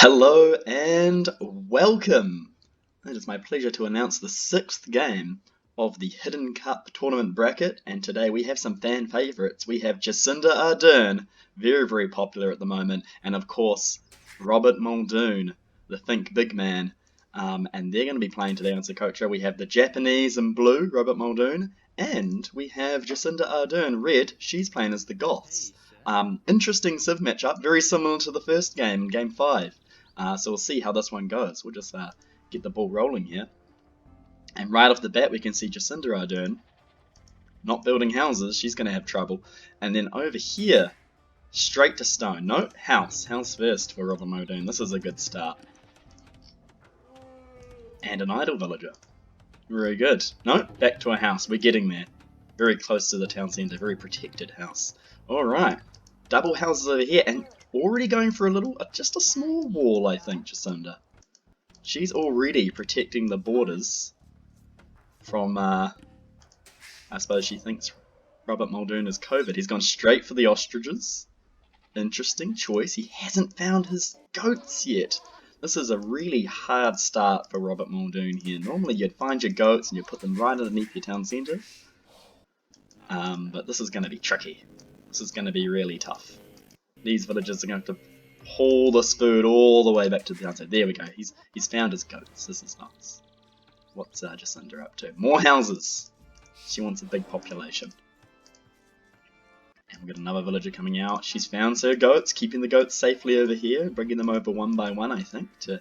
Hello and welcome! It is my pleasure to announce the 6th game of the Hidden Cup tournament bracket, and today we have some fan favourites. We have Jacinda Ardern, very popular at the moment, and of course Robert Muldoon, the Think Big man, and they're going to be playing today on Socotra. We have the Japanese in blue, Robert Muldoon, and we have Jacinda Ardern, red, she's playing as the Goths. Interesting Civ matchup, very similar to the first game, Game 5. So we'll see how this one goes. We'll just get the ball rolling here. And right off the bat we can see Jacinda Ardern not building houses, she's going to have trouble. And then over here, straight to stone. No, house first for Robert Muldoon. This is a good start. And an idle villager. Very good. No, back to a house. We're getting there. Very close to the town centre, very protected house. Alright, double houses over here, and already going for just a small wall, I think, Jacinda. She's already protecting the borders from, I suppose she thinks Robert Muldoon is COVID. He's gone straight for the ostriches. Interesting choice. He hasn't found his goats yet. This is a really hard start for Robert Muldoon here. Normally you'd find your goats and you'd put them right underneath your town centre. But this is going to be tricky. This is going to be really tough. These villagers are going to have to haul this food all the way back to the town. So there we go. He's found his goats. This is nuts. What's Jacinda up to? More houses. She wants a big population. And we've got another villager coming out. She's found her goats, keeping the goats safely over here, bringing them over one by one, I think, to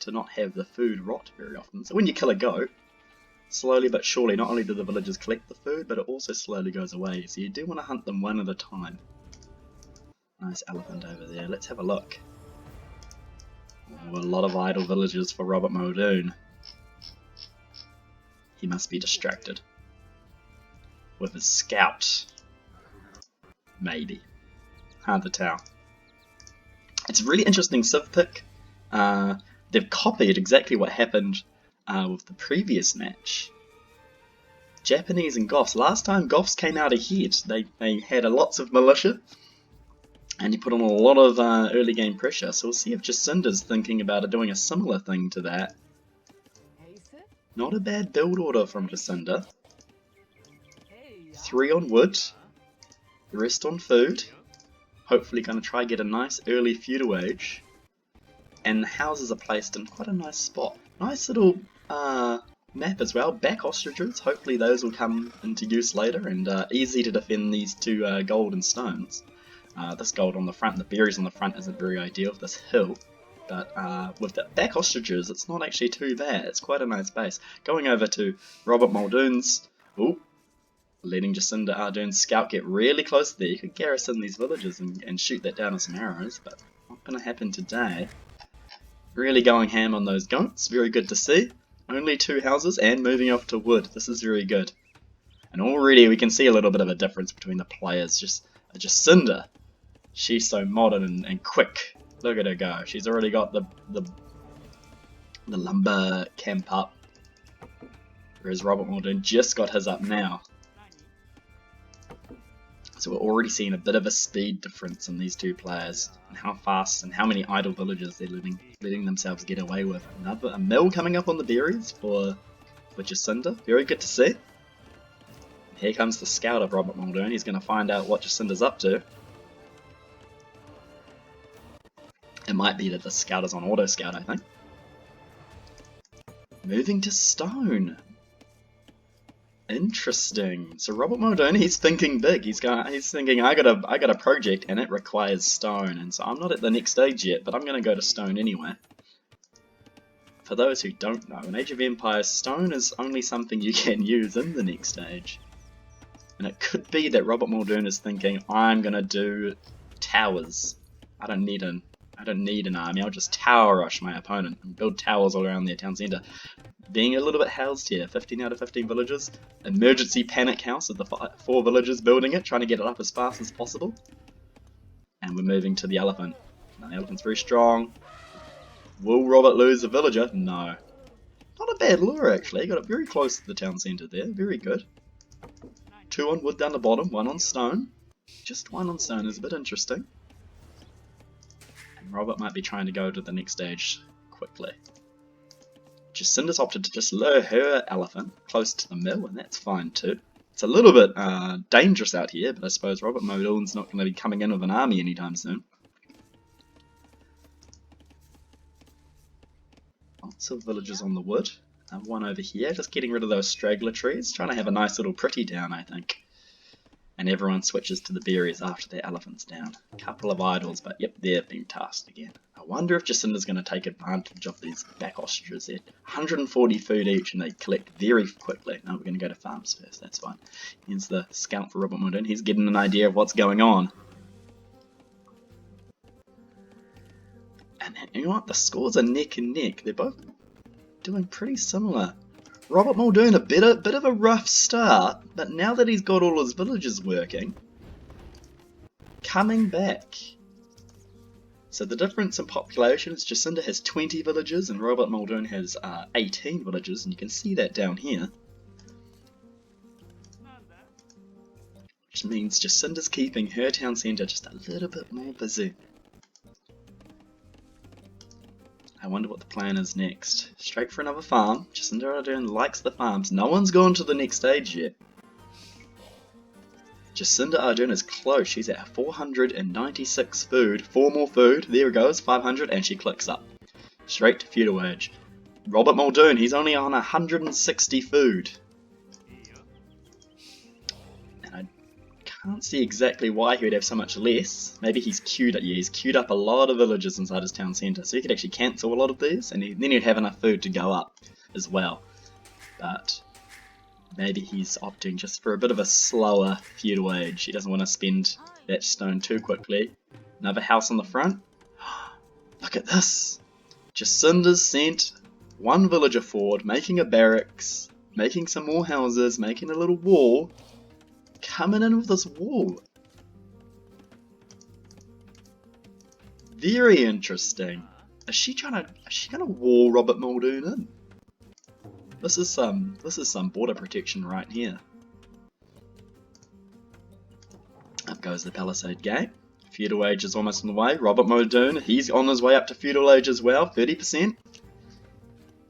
not have the food rot very often. So when you kill a goat, slowly but surely, not only do the villagers collect the food, but it also slowly goes away. So you do want to hunt them one at a time. Nice elephant over there. Let's have a look. Oh, a lot of idle villagers for Robert Muldoon. He must be distracted with his scout. Maybe. Hard to tell. It's a really interesting civ pick. They've copied exactly what happened with the previous match. Japanese and Goths. Last time Goths came out ahead. They had lots of militia and he put on a lot of early game pressure. So we'll see if Jacinda's thinking about doing a similar thing to that. Not a bad build order from Jacinda. 3 on wood, the rest on food. Hopefully going to try get a nice early feudal age. And the houses are placed in quite a nice spot. Nice little map as well, back ostriches, hopefully those will come into use later, and easy to defend these two golden stones. This gold on the front, the berries on the front isn't very ideal with this hill, but with the back ostriches it's not actually too bad, it's quite a nice base. Going over to Robert Muldoon's, letting Jacinda Ardern's scout get really close there. You could garrison these villages and shoot that down with some arrows, but not going to happen today. Really going ham on those goats, very good to see. Only 2 houses and moving off to wood. This is very good. And already we can see a little bit of a difference between the players. Just Jacinda, she's so modern and quick. Look at her go. She's already got the lumber camp up. Whereas Robert Muldoon just got his up now. So we're already seeing a bit of a speed difference in these two players, and how fast and how many idle villagers they're letting themselves get away with. A mill coming up on the berries for Jacinda, very good to see. Here comes the scout of Robert Muldoon. He's going to find out what Jacinda's up to. It might be that the scout is on auto scout, I think. Moving to stone. Interesting. So Robert Muldoon, he's thinking big. He's thinking, I got a project and it requires stone, and so I'm not at the next stage yet, but I'm going to go to stone anyway. For those who don't know, in Age of Empires, stone is only something you can use in the next stage. And it could be that Robert Muldoon is thinking, I'm going to do towers. I don't need an army. I'll just tower rush my opponent and build towers all around their town centre. Being a little bit housed here, 15 out of 15 villagers. Emergency panic house of the 4 villagers building it, trying to get it up as fast as possible. And we're moving to the elephant. Now the elephant's very strong. Will Robert lose a villager? No. Not a bad lure actually, got it very close to the town centre there, very good. 2 on wood down the bottom, 1 on stone. Just 1 on stone is a bit interesting. Robert might be trying to go to the next stage quickly. Jacinda's opted to just lure her elephant close to the mill, and that's fine too. It's a little bit dangerous out here, but I suppose Robert Muldoon's not going to be coming in with an army anytime soon. Lots of villagers on the wood. One over here, just getting rid of those straggler trees, trying to have a nice little pretty down, I think. And everyone switches to the berries after their elephant's down. A couple of idols, but yep, they're being tasked again. I wonder if Jacinda's going to take advantage of these back ostriches. They're 140 food each and they collect very quickly. No, we're going to go to farms first, that's fine. Here's the scout for Robert Muldoon. He's getting an idea of what's going on. And you know what? The scores are neck and neck. They're both doing pretty similar. Robert Muldoon, a bit of a rough start, but now that he's got all his villages working, coming back. So the difference in population is Jacinda has 20 villages and Robert Muldoon has 18 villages, and you can see that down here. Which means Jacinda's keeping her town centre just a little bit more busy. I wonder what the plan is next. Straight for another farm. Jacinda Ardern likes the farms. No one's gone to the next stage yet. Jacinda Ardern is close. She's at 496 food. 4 more food. There it goes. 500 and she clicks up. Straight to feudal age. Robert Muldoon, he's only on 160 food. And I can't see exactly why he would have so much less. Maybe he's queued up. Yeah, he's queued up a lot of villages inside his town centre, so he could actually cancel a lot of these, and then he'd have enough food to go up as well. But maybe he's opting just for a bit of a slower feudal age. He doesn't want to spend that stone too quickly. Another house on the front. Look at this. Jacinda's sent one villager forward, making a barracks, making some more houses, making a little wall. Coming in with this wall. Very interesting. Is she gonna wall Robert Muldoon in? This is some border protection right here. Up goes the palisade gate. Feudal age is almost on the way. Robert Muldoon, he's on his way up to feudal age as well. 30%.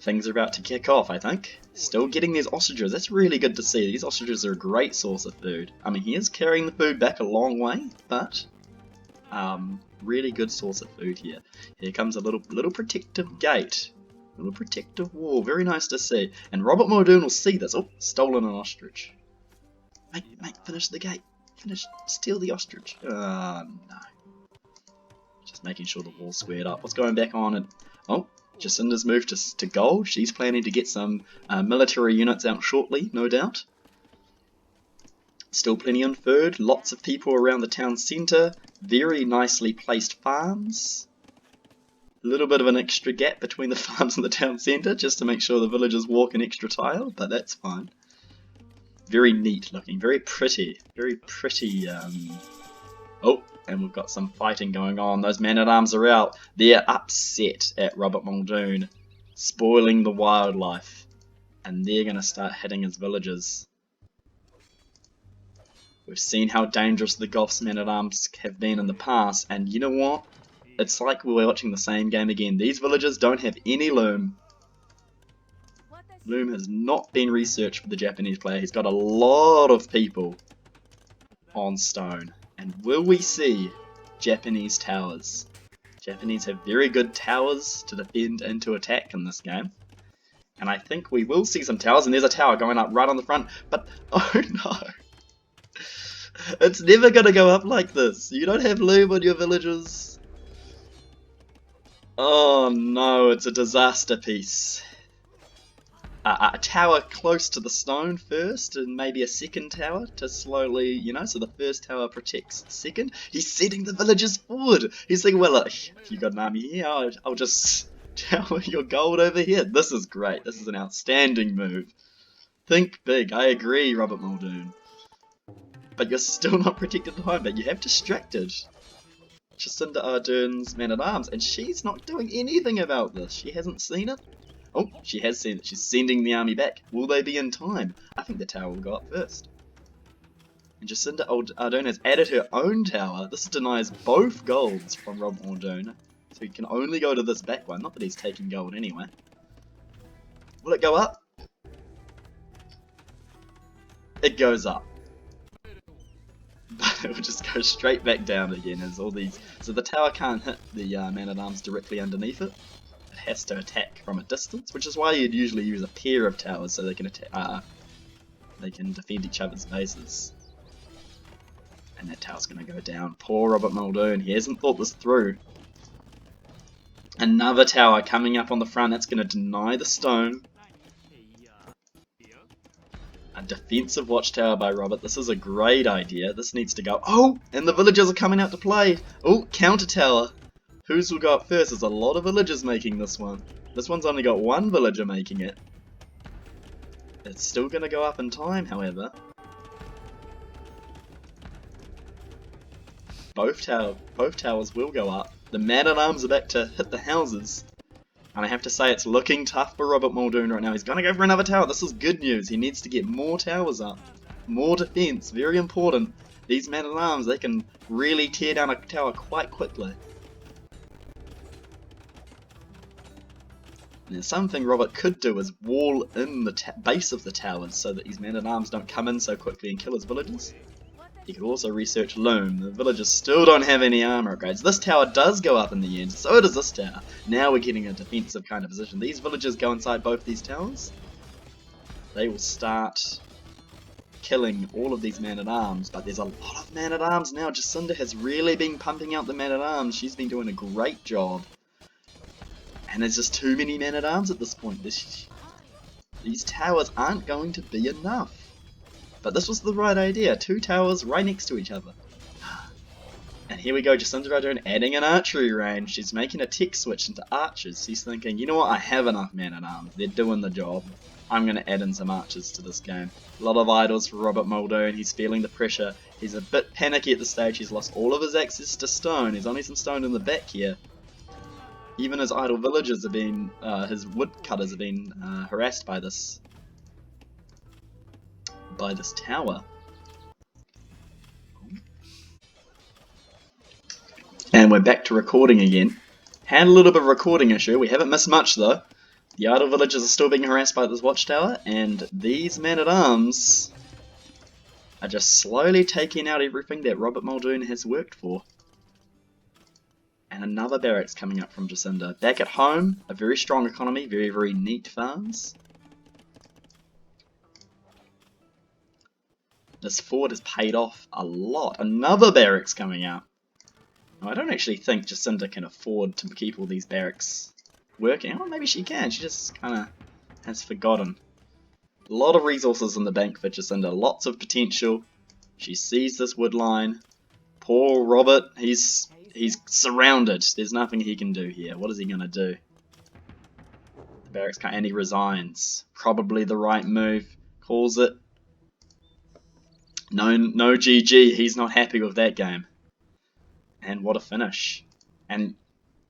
Things are about to kick off, I think. Still getting these ostriches. That's really good to see. These ostriches are a great source of food. I mean, he is carrying the food back a long way, but really good source of food here. Here comes a little protective gate. A little protective wall. Very nice to see. And Robert Muldoon will see this. Oh, stolen an ostrich. Mate, finish the gate. Steal the ostrich. No. Just making sure the wall's squared up. What's going back on? Oh, Jacinda's moved to gold. She's planning to get some military units out shortly, no doubt. Still plenty on food. Lots of people around the town centre. Very nicely placed farms. A little bit of an extra gap between the farms and the town centre, just to make sure the villagers walk an extra tile, but that's fine. Very neat looking, very pretty. Oh, and we've got some fighting going on. Those men-at-arms are out. They're upset at Robert Muldoon spoiling the wildlife, and they're going to start hitting his villagers. We've seen how dangerous the Goths men-at-arms have been in the past, and you know what? It's like we're watching the same game again. These villagers don't have any loom. Loom has not been researched for the Japanese player. He's got a lot of people on stone. And will we see Japanese towers? Japanese have very good towers to defend and to attack in this game. And I think we will see some towers. And there's a tower going up right on the front. But, oh no. It's never going to go up like this. You don't have loom on your villages. Oh no, it's a disaster piece. A tower close to the stone first, and maybe a second tower to slowly, you know, so the first tower protects the second. He's sending the villagers forward. He's thinking, well, if you got an army here, I'll just tower your gold over here. This is great. This is an outstanding move. Think big. I agree, Robert Muldoon. But you're still not protected at home, but you have distracted Jacinda Ardern's men-at-arms, and she's not doing anything about this. She hasn't seen it. Oh, she has seen it. She's sending the army back. Will they be in time? I think the tower will go up first. And Jacinda Ardern has added her own tower. This denies both golds from Robert Muldoon. So he can only go to this back one, not that he's taking gold anyway. Will it go up? It goes up. But it will just go straight back down again as all these... So the tower can't hit the man-at-arms directly underneath it. It has to attack from a distance, which is why you'd usually use a pair of towers so they can defend each other's bases. And that tower's going to go down. Poor Robert Muldoon, he hasn't thought this through. Another tower coming up on the front, that's going to deny the stone. A defensive watchtower by Robert. This is a great idea. This needs to go. Oh, and the villagers are coming out to play. Oh, counter tower. Whose will go up first? There's a lot of villagers making this one. This one's only got one villager making it. It's still going to go up in time, however. Both towers will go up. The man-at-arms are back to hit the houses. And I have to say, it's looking tough for Robert Muldoon right now. He's going to go for another tower. This is good news. He needs to get more towers up. More defense. Very important. These man-at-arms, they can really tear down a tower quite quickly. Now, something Robert could do is wall in the base of the towers so that these man-at-arms don't come in so quickly and kill his villagers. He could also research loom. The villagers still don't have any armor upgrades. This tower does go up in the end, so does this tower. Now we're getting a defensive kind of position. These villagers go inside both these towers. They will start killing all of these man-at-arms, but there's a lot of man-at-arms now. Jacinda has really been pumping out the man-at-arms. She's been doing a great job. And there's just too many men-at-arms at this point. These towers aren't going to be enough. But this was the right idea. 2 towers right next to each other. And here we go, Jacinda Ardern adding an archery range. She's making a tech switch into archers. She's thinking, you know what, I have enough men-at-arms. They're doing the job. I'm going to add in some archers to this game. A lot of idols for Robert Muldoon. He's feeling the pressure. He's a bit panicky at this stage. He's lost all of his access to stone. There's only some stone in the back here. Even his idle villagers have been, his woodcutters have been harassed by this tower. And we're back to recording again. Had a little bit of a recording issue. We haven't missed much though. The idle villagers are still being harassed by this watchtower, and these men-at-arms are just slowly taking out everything that Robert Muldoon has worked for. And another barracks coming up from Jacinda. Back at home, a very strong economy, very, very neat farms. This fort has paid off a lot. Another barracks coming out. Now, I don't actually think Jacinda can afford to keep all these barracks working. Oh, maybe she can. She just kind of has forgotten. A lot of resources in the bank for Jacinda. Lots of potential. She sees this wood line. Poor Robert. He's surrounded. There's nothing he can do here. What is he going to do? The barracks can't, and he resigns. Probably the right move. Calls it. No GG. He's not happy with that game. And what a finish. And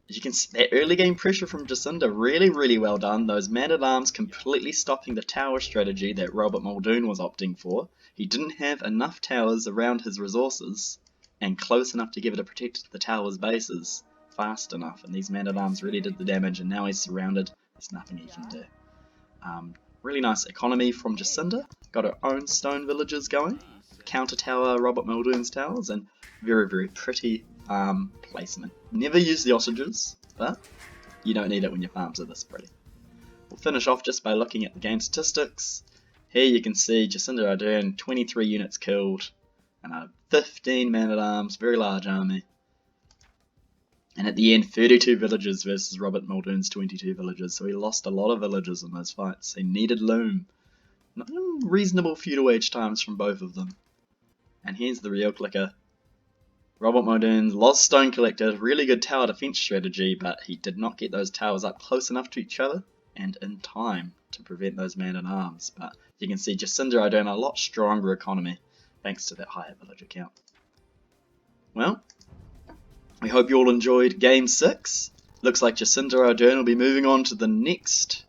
you can see that early game pressure from Jacinda. Really, really well done. Those man-at-arms completely stopping the tower strategy that Robert Muldoon was opting for. He didn't have enough towers around his resources and close enough to give it a protect the tower's bases fast enough, and these man-at-arms really did the damage, and now he's surrounded. There's nothing he can do. Really nice economy from Jacinda. Got her own stone villages going. Counter tower Robert Muldoon's towers, and very, very pretty placement. Never use the ostriches, but you don't need it when your farms are this pretty. We'll finish off just by looking at the game statistics. Here you can see Jacinda Ardern, 23 units killed, and 15 man-at-arms, very large army. And at the end, 32 villagers versus Robert Muldoon's 22 villagers, so he lost a lot of villagers in those fights. He needed loom. Reasonable feudal age times from both of them. And here's the real clicker. Robert Muldoon lost stone collected, really good tower defense strategy, but he did not get those towers up close enough to each other and in time to prevent those man-at-arms. But you can see Jacinda Ardern a lot stronger economy thanks to that higher villager count. Well, we hope you all enjoyed Game 6. Looks like Jacinda Ardern will be moving on to the next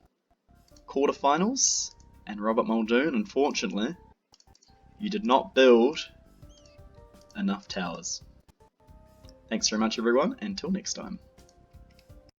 quarterfinals, and Robert Muldoon, unfortunately, you did not build enough towers. Thanks very much everyone, until next time.